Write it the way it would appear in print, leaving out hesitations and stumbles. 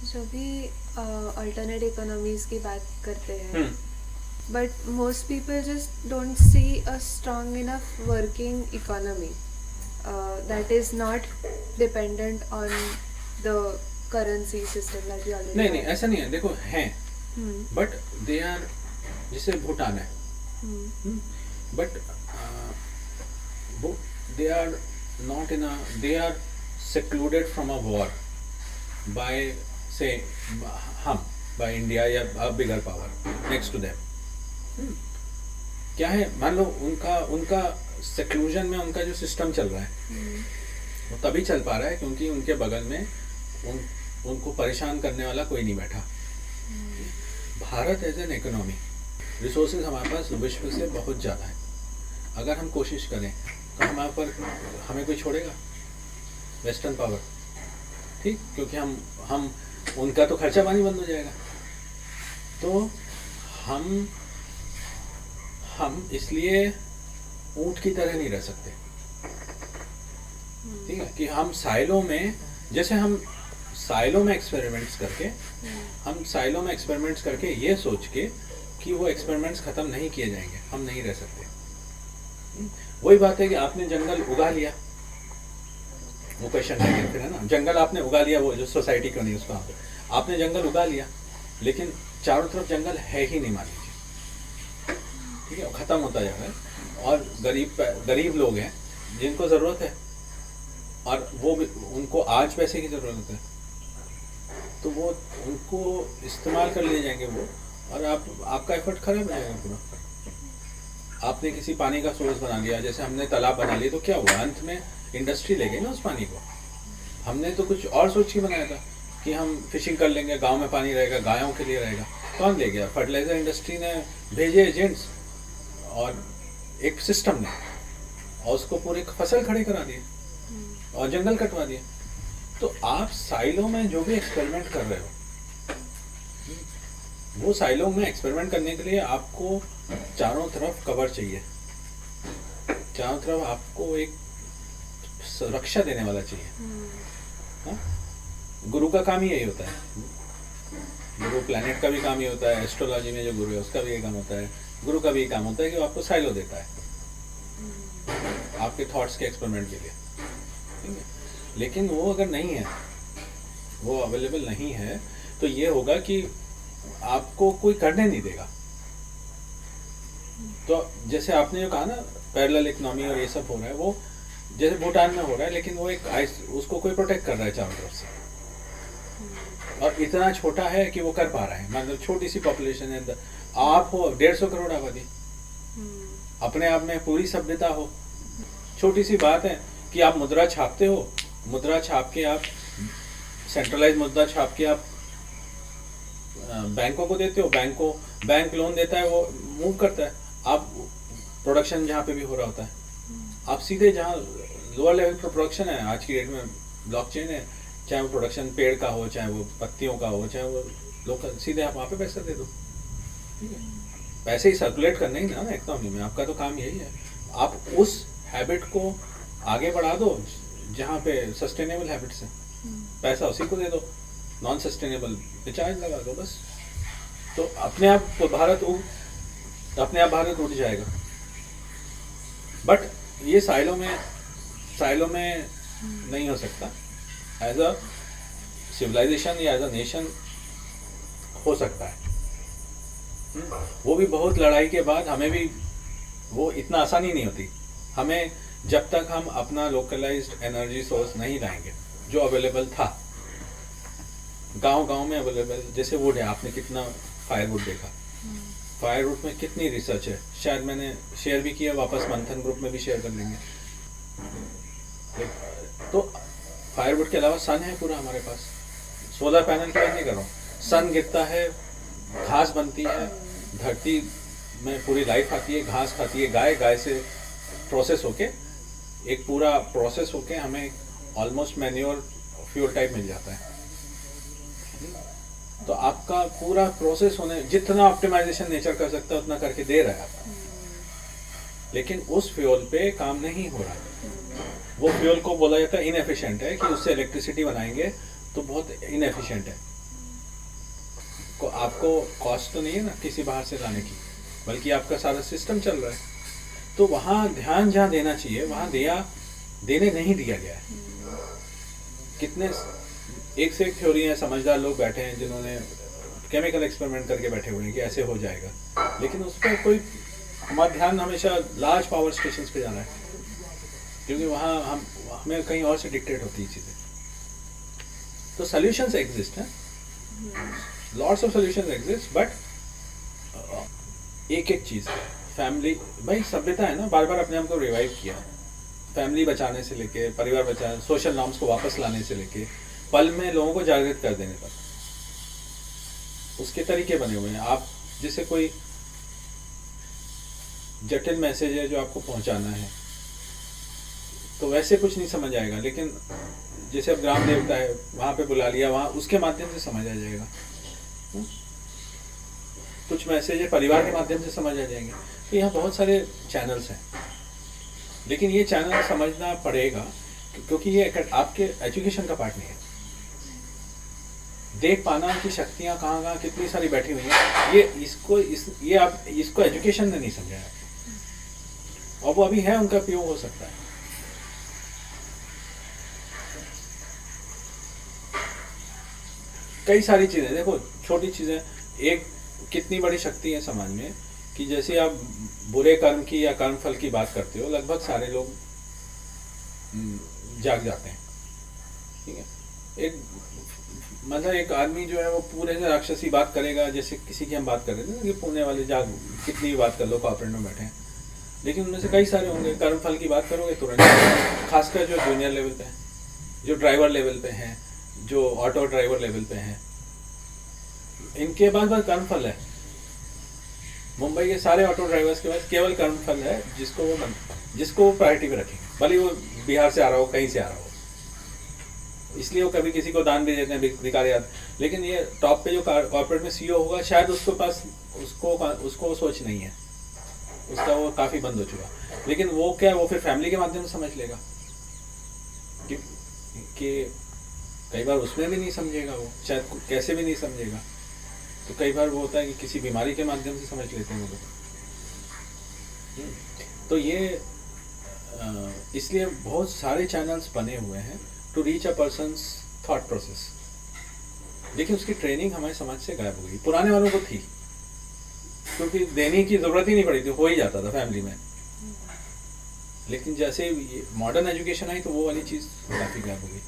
जब भी alternate economies की बात करते हैं, हम्म but most people just don't see a strong enough working economy that is not dependent on the currency system that we already नहीं नहीं, have. ऐसा नहीं है, देखो हैं, Hmm. बट दे आर, जैसे भूटान है, Hmm. बट वो they are not in a, they are secluded from a war by, say, हम, by India या a bigger power next to them. क्या है, मान लो उनका उनका सेक्लूजन में उनका जो सिस्टम चल रहा है वो तभी चल पा रहा है क्योंकि उनके बगल में उनको परेशान करने वाला कोई नहीं बैठा. Bharat as an economy, resources हमारे पास विश्व से बहुत ज़्यादा है. अगर हम कोशिश करें तो हमारे पर हमें कोई छोड़ेगा? वेस्टर्न पावर, ठीक, क्योंकि हम उनका तो खर्चा पानी बंद हो जाएगा. तो हम इसलिए ऊंट की तरह नहीं रह सकते, ठीक है, कि हम साइलों में, जैसे हम साइलों में एक्सपेरिमेंट्स करके ये सोच के कि वो एक्सपेरिमेंट्स ख़त्म नहीं किए जाएंगे, हम नहीं रह सकते. वही बात है कि आपने जंगल उगा लिया, वो क्वेश्चन है फिर, है ना, जंगल आपने उगा लिया, वो जो सोसाइटी का नहीं उसका आपने जंगल उगा लिया, लेकिन चारों तरफ जंगल है ही नहीं, मान लीजिए, ठीक है, ख़त्म होता जा रहा है, और गरीब लोग हैं जिनको ज़रूरत है, और वो भी उनको आज पैसे की ज़रूरत है, तो वो उनको इस्तेमाल कर लिए जाएंगे वो, और आपका एफर्ट खराब हो जाएगा पूरा. आपने किसी पानी का सोर्स बना लिया, जैसे हमने तालाब बना लिया, तो क्या हुआ, अंत में इंडस्ट्री ले गई ना उस पानी को. हमने तो कुछ और सोच के बनाया था कि हम फिशिंग कर लेंगे, गांव में पानी रहेगा, गायों के लिए रहेगा. कौन ले गया? फर्टिलाइजर इंडस्ट्री ने भेजे एजेंट्स और एक सिस्टम ने, और उसको पूरे फसल खड़े करा दिए और जंगल कटवा दिए. तो आप साइलों में जो भी एक्सपेरिमेंट कर रहे हो, वो साइलों में एक्सपेरिमेंट करने के लिए आपको चारों तरफ कवर चाहिए, चारों तरफ आपको एक सुरक्षा देने वाला चाहिए. हाँ? गुरु का काम ही यही होता है. गुरु प्लैनेट का भी काम ही होता है, एस्ट्रोलॉजी में जो गुरु है उसका भी ये काम होता है. गुरु का भी काम होता है कि वो आपको साइलो देता है आपके थॉट्स के एक्सपेरिमेंट के लिए, ठीक है. लेकिन वो अगर नहीं है, वो अवेलेबल नहीं है, तो ये होगा कि आपको कोई करने नहीं देगा. तो जैसे आपने जो कहा ना, पैरेलल इकोनॉमी और ये सब हो रहा है, वो जैसे भूटान में हो रहा है, लेकिन वो एक उसको कोई प्रोटेक्ट कर रहा है चारों तरफ से, और इतना छोटा है कि वो कर पा रहा है. मतलब छोटी सी पॉपुलेशन है, आप हो 150 करोड़ आबादी, अपने आप में पूरी सभ्यता हो. छोटी सी बात है कि आप मुद्रा छापते हो, मुद्रा छाप के आप, सेंट्रलाइज मुद्रा छाप के आप बैंकों को देते हो, बैंक लोन देता है, वो मूव करता है. आप प्रोडक्शन जहाँ पे भी हो रहा होता है, आप सीधे जहाँ लोअर लेवल पर प्रोडक्शन है, आज की डेट में ब्लॉकचेन है, चाहे वो प्रोडक्शन पेड़ का हो, चाहे वो पत्तियों का हो, चाहे वो लोकल, सीधे आप वहाँ पे पैसा दे दो, ठीक है. पैसे ही सर्कुलेट करना ही ना इकोनॉमी में, आपका तो काम यही है. आप उस हैबिट को आगे बढ़ा दो जहाँ पे सस्टेनेबल हैबिट्स है, पैसा उसी को दे दो, नॉन सस्टेनेबल पे चार्ज लगा दो, बस. तो अपने आप भारत उठ जाएगा. बट ये साइलों में नहीं हो सकता. एज अ सिविलाइजेशन या एज अ नेशन हो सकता है, वो भी बहुत लड़ाई के बाद. हमें भी वो इतना आसानी नहीं होती. हमें जब तक हम अपना लोकलाइज्ड एनर्जी सोर्स नहीं लाएंगे जो अवेलेबल था, गांव में अवेलेबल, जैसे वुड है, आपने कितना फायरवुड देखा, फायरवुड में कितनी रिसर्च है, शायद मैंने शेयर भी किया, वापस मंथन ग्रुप में भी शेयर कर लेंगे. तो फायरवुड के अलावा सन है पूरा हमारे पास. सोलर पैनल की बात नहीं कर रहा हूँ, सन गिरता है, घास बनती है, धरती में पूरी लाइफ आती है, घास खाती है गाय से प्रोसेस होके, एक पूरा प्रोसेस होके हमें ऑलमोस्ट मैन्योर फ्यूल टाइप मिल जाता है. तो आपका पूरा प्रोसेस होने, जितना ऑप्टिमाइजेशन नेचर कर सकता है उतना करके दे रहा है आपका, लेकिन उस फ्यूल पे काम नहीं हो रहा. वो फ्यूल को बोला जाता है इनएफिशिएंट है, कि उससे इलेक्ट्रिसिटी बनाएंगे तो बहुत इनएफिशिएंट है. आपको कॉस्ट तो नहीं है ना किसी बाहर से लाने की, बल्कि आपका सारा सिस्टम चल रहा है। तो वहाँ ध्यान जहाँ देना चाहिए वहाँ देने नहीं दिया गया है। कितने एक से एक थ्योरी है, समझदार लोग बैठे हैं जिन्होंने केमिकल एक्सपेरिमेंट करके बैठे हुए हैं कि ऐसे हो जाएगा, लेकिन उस पर कोई हमारा ध्यान हमेशा लार्ज पावर स्टेशंस पे जाना है, क्योंकि वहाँ हमें कहीं और से डिक्टेट होती है चीज़ें। तो सॉल्यूशंस एग्जिस्ट हैं, lots of solutions exist, but एक एक चीज़ फैमिली, भाई सभ्यता है ना, बार बार अपने आप को रिवाइव किया, फैमिली बचाने से लेके परिवार बचाने, सोशल नॉर्म्स को वापस लाने से लेके पल में लोगों को जागृत कर देने तक उसके तरीके बने हुए हैं। आप जैसे कोई जटिल मैसेज है जो आपको पहुंचाना है तो वैसे कुछ नहीं समझ आएगा, लेकिन जैसे अब ग्राम देवता है वहां पे बुला लिया, वहां उसके माध्यम से समझ आ जाएगा। कुछ मैसेज है परिवार के माध्यम से समझ आ जाएंगे। तो यहाँ बहुत सारे चैनल्स हैं, लेकिन ये चैनल समझना पड़ेगा क्योंकि ये आपके एजुकेशन का पार्ट नहीं है। देख पाना की शक्तियाँ कहाँ कहाँ कितनी सारी बैठी हुई हैं, ये इसको एजुकेशन ने नहीं समझाया, और वो अभी है, उनका उपयोग हो सकता है। कई सारी चीजें देखो, छोटी चीजें, एक कितनी बड़ी शक्ति है समाज में कि जैसे आप बुरे कर्म की या कर्म फल की बात करते हो, लगभग सारे लोग जाग जाते हैं। ठीक है, एक आदमी जो है वो पूरे से राक्षसी बात करेगा, जैसे किसी की हम बात कर रहे थे ना कि पुणे वाले कितनी भी बात कर लो, कॉर्पोरेट में बैठे हैं, लेकिन उनमें से कई सारे होंगे कर्म फल की बात करोगे तुरंत, खासकर जो जूनियर लेवल पे हैं, जो ड्राइवर लेवल पे हैं, जो ऑटो ड्राइवर लेवल पे हैं, इनके पास कर्म फल है। मुंबई के सारे ऑटो ड्राइवर्स के पास केवल कर्म फल है, जिसको वो प्रायोरिटी पे रखेंगे, भले वो बिहार से आ रहा हो, कहीं से आ रहा हो, इसलिए वो कभी किसी को दान भी देते हैं भिखारियात। लेकिन ये टॉप पे जो कॉर्पोरेट में सीईओ होगा, शायद उसके पास उसको सोच नहीं है, उसका वो काफ़ी बंद हो चुका। लेकिन वो क्या, वो फिर फैमिली के माध्यम से समझ लेगा कि कई बार उसमें भी नहीं समझेगा, वो शायद कैसे भी नहीं समझेगा। तो कई बार वो होता है कि किसी बीमारी के माध्यम से समझ लेते हैं वो लोग। तो ये इसलिए बहुत सारे चैनल्स बने हुए हैं to reach a persons thought process. लेकिन उसकी ट्रेनिंग हमारे समाज से गायब हो गई। पुराने वालों को थी, क्योंकि देने की जरूरत ही नहीं पड़ी थी, हो ही जाता था फैमिली में। लेकिन जैसे मॉडर्न एजुकेशन आई तो वो वाली चीज़ काफ़ी गायब हो गई।